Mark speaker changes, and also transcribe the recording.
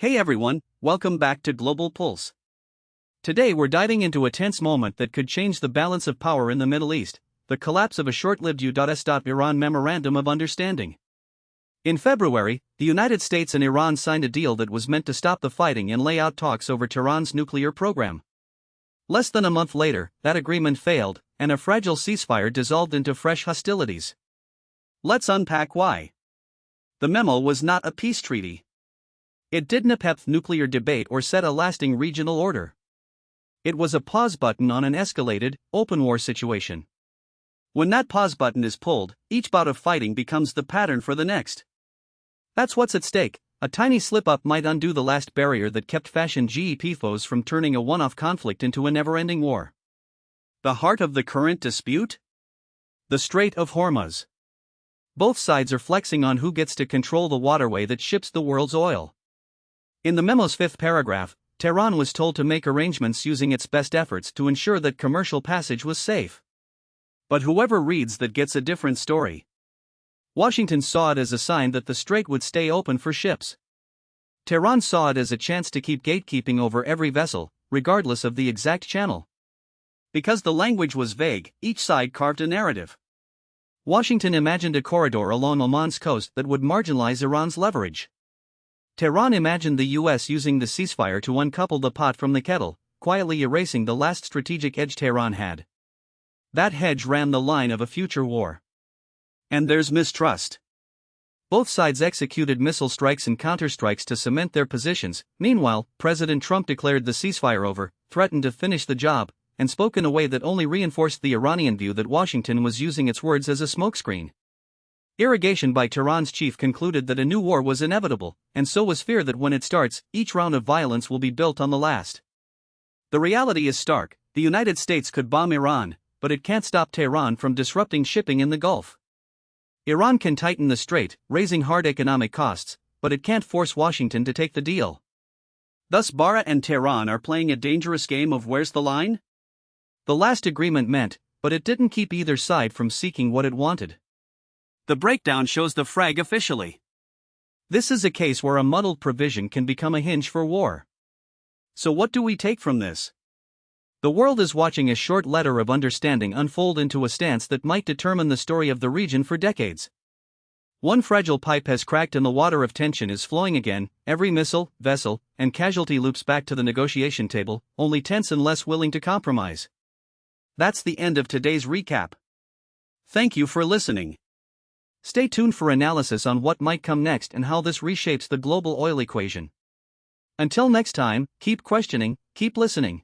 Speaker 1: Hey everyone, welcome back to Global Pulse. Today we're diving into a tense moment that could change the balance of power in the Middle East, the collapse of a short-lived U.S.-Iran Memorandum of Understanding. In February, the United States and Iran signed a deal that was meant to stop the fighting and lay out talks over Tehran's nuclear program. Less than a month later, that agreement failed, and a fragile ceasefire dissolved into fresh hostilities. Let's unpack why. The memo was not a peace treaty. It didn't upend nuclear debate or set a lasting regional order. It was a pause button on an escalated, open war situation. When that pause button is pulled, each bout of fighting becomes the pattern for the next. That's what's at stake. A tiny slip-up might undo the last barrier that kept fashioned GEP foes from turning a one-off conflict into a never-ending war. The heart of the current dispute? The Strait of Hormuz. Both sides are flexing on who gets to control the waterway that ships the world's oil. In the memo's fifth paragraph, Tehran was told to make arrangements using its best efforts to ensure that commercial passage was safe. But whoever reads that gets a different story. Washington saw it as a sign that the strait would stay open for ships. Tehran saw it as a chance to keep gatekeeping over every vessel, regardless of the exact channel. Because the language was vague, each side carved a narrative. Washington imagined a corridor along Oman's coast that would marginalize Iran's leverage. Tehran imagined the U.S. using the ceasefire to uncouple the pot from the kettle, quietly erasing the last strategic edge Tehran had. That hedge ran the line of a future war. And there's mistrust. Both sides executed missile strikes and counterstrikes to cement their positions. Meanwhile, President Trump declared the ceasefire over, threatened to finish the job, and spoke in a way that only reinforced the Iranian view that Washington was using its words as a smokescreen. Irrigation by Tehran's chief concluded that a new war was inevitable, and so was fear that when it starts, each round of violence will be built on the last. The reality is stark. The United States could bomb Iran, but it can't stop Tehran from disrupting shipping in the Gulf. Iran can tighten the strait, raising hard economic costs, but it can't force Washington to take the deal. Thus Bahrain and Tehran are playing a dangerous game of where's the line? The last agreement meant, but it didn't keep either side from seeking what it wanted. The breakdown shows the frag officially. This is a case where a muddled provision can become a hinge for war. So what do we take from this? The world is watching a short letter of understanding unfold into a stance that might determine the story of the region for decades. One fragile pipe has cracked and the water of tension is flowing again. Every missile, vessel, and casualty loops back to the negotiation table, only tense and less willing to compromise. That's the end of today's recap. Thank you for listening. Stay tuned for analysis on what might come next and how this reshapes the global oil equation. Until next time, keep questioning, keep listening.